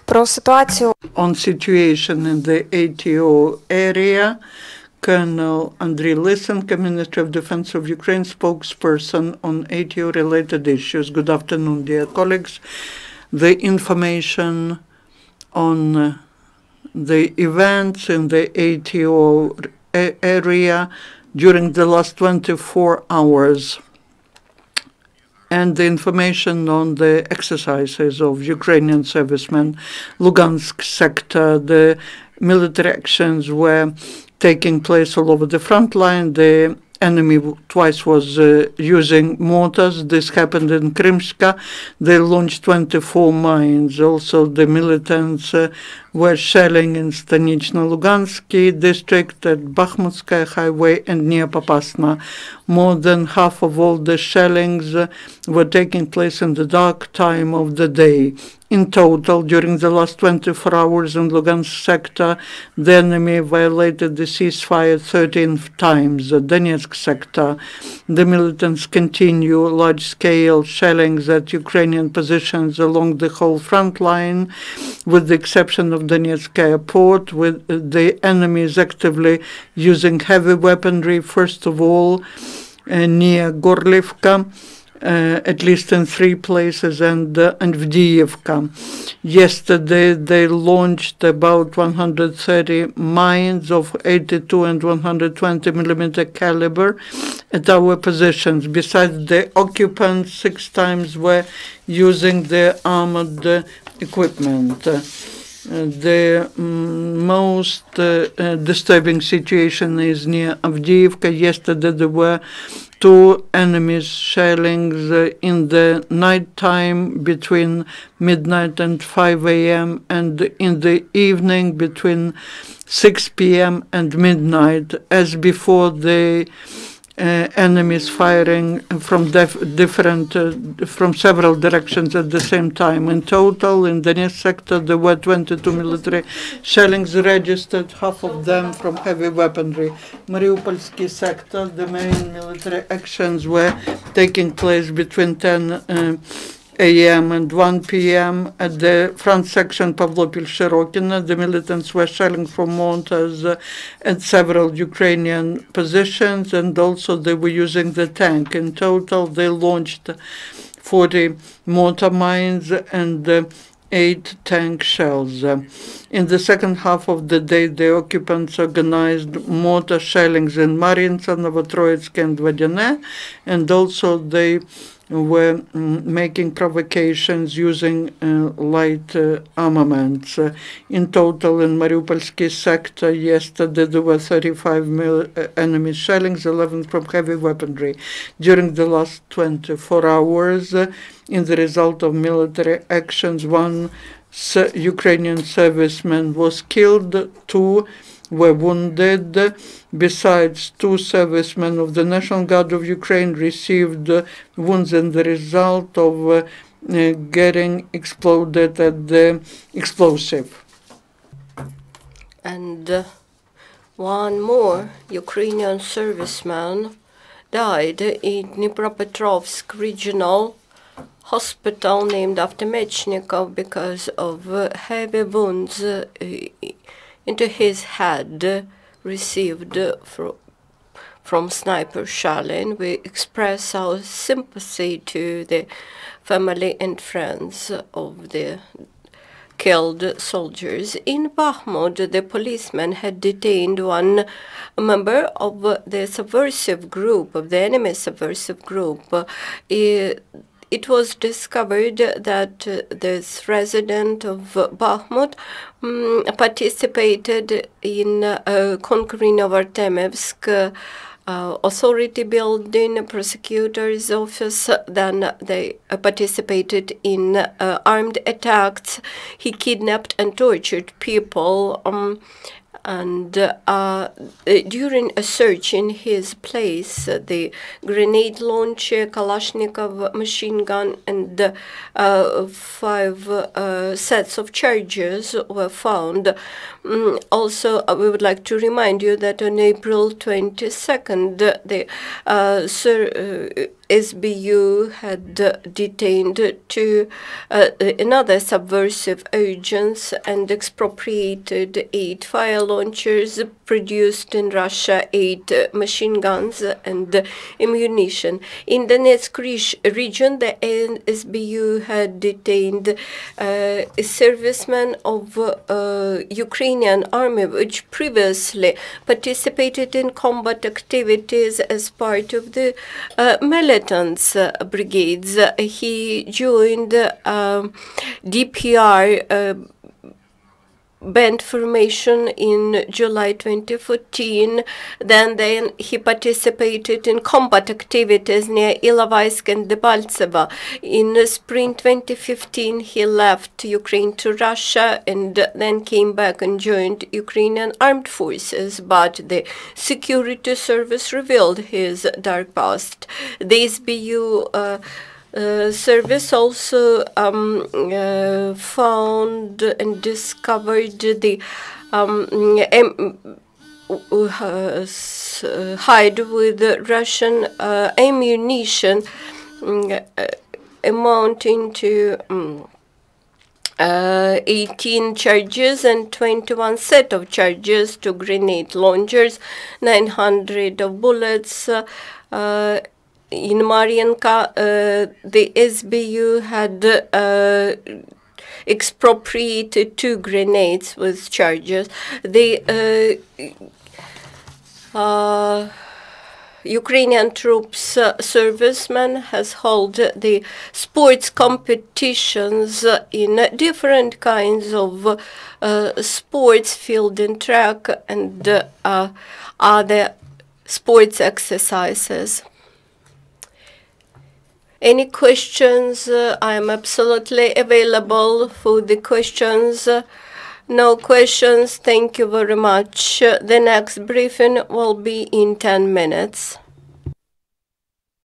Про ситуацію On situation in the ATO area, Colonel Andriy Lysenko, Minister of Defense of Ukraine, spokesperson on ATO-related issues. Good afternoon, dear colleagues. The information on the events in the ATO area during the last 24 hours and the information on the exercises of Ukrainian servicemen, Lugansk sector, the military actions were taking place all over the front line. The enemy twice was using mortars. This happened in Krymska. They launched 24 mines. Also, the militants were shelling in Stanichno-Lugansky district at Bakhmutskaya highway and near Popasna. More than half of all the shellings were taking place in the dark time of the day. In total, during the last 24 hours in Lugansk sector, the enemy violated the ceasefire 13 times. The Donetsk sector, the militants continue large-scale shellings at Ukrainian positions along the whole front line, with the exception of Donetsk airport, with the enemy is actively using heavy weaponry, first of all, near Gorlivka, at least in 3 places, and Avdiivka. Yesterday, they launched about 130 mines of 82 and 120 millimeter caliber at our positions. Besides, the occupants 6 times were using the armored equipment. The most disturbing situation is near Avdiivka. Yesterday, there were 2 enemies shellings in the night time between midnight and 5 a.m. and in the evening between 6 p.m. and midnight. As before, the enemies firing from from several directions at the same time. In total, in the Donetsk sector, there were 22 military shellings registered, half of them from heavy weaponry. Mariupolsky sector, the main military actions were taking place between 10 a.m. and 1 p.m. At the front section, Pavlopil-Shirokina, the militants were shelling from mortars at several Ukrainian positions, and also they were using the tank. In total, they launched 40 mortar mines and 8 tank shells. In the second half of the day, the occupants organized mortar shellings in Mariinka, Novotroitsk, and Vodene, and also they were making provocations using light armaments. In total, in Mariupolsky sector, yesterday there were 35 enemy shellings, 11 from heavy weaponry. During the last 24 hours, in the result of military actions, 1 Ukrainian serviceman was killed, 2 were wounded. Besides, 2 servicemen of the National Guard of Ukraine received wounds in the result of getting exploded at the explosive. And 1 more Ukrainian serviceman died in Dnipropetrovsk Regional Hospital named after Mechnikov because of heavy wounds into his head received from sniper shelling. We express our sympathy to the family and friends of the killed soldiers. In Bakhmut, the policemen had detained 1 member of the subversive group, of the enemy subversive group. It was discovered that this resident of Bakhmut participated in conquering of Artemevsk authority building, prosecutor's office. Then they participated in armed attacks. He kidnapped and tortured people. And during a search in his place, the grenade launcher, Kalashnikov machine gun, and 5 sets of charges were found. Also, we would like to remind you that on April 22nd, the SBU had detained another subversive agents and expropriated 8 fire launchers, produced in Russia 8 machine guns and ammunition. In the Donetsk region, the SBU had detained a serviceman of Ukrainian army, which previously participated in combat activities as part of the militants brigades. He joined DPR band formation in July 2014. Then he participated in combat activities near Ilovaisk and Debaltseva. In spring 2015, he left Ukraine to Russia and then came back and joined Ukrainian armed forces, but the security service revealed his dark past. The SBU service also found and discovered the hide with Russian ammunition amounting to 18 charges and 21 set of charges, to grenade launchers, 900 of bullets. In Marienka, the SBU had expropriated 2 grenades with charges. The Ukrainian troops servicemen has held the sports competitions in different kinds of sports, field and track, and other sports exercises. Any questions? I am absolutely available for the questions. No questions. Thank you very much. The next briefing will be in 10 minutes.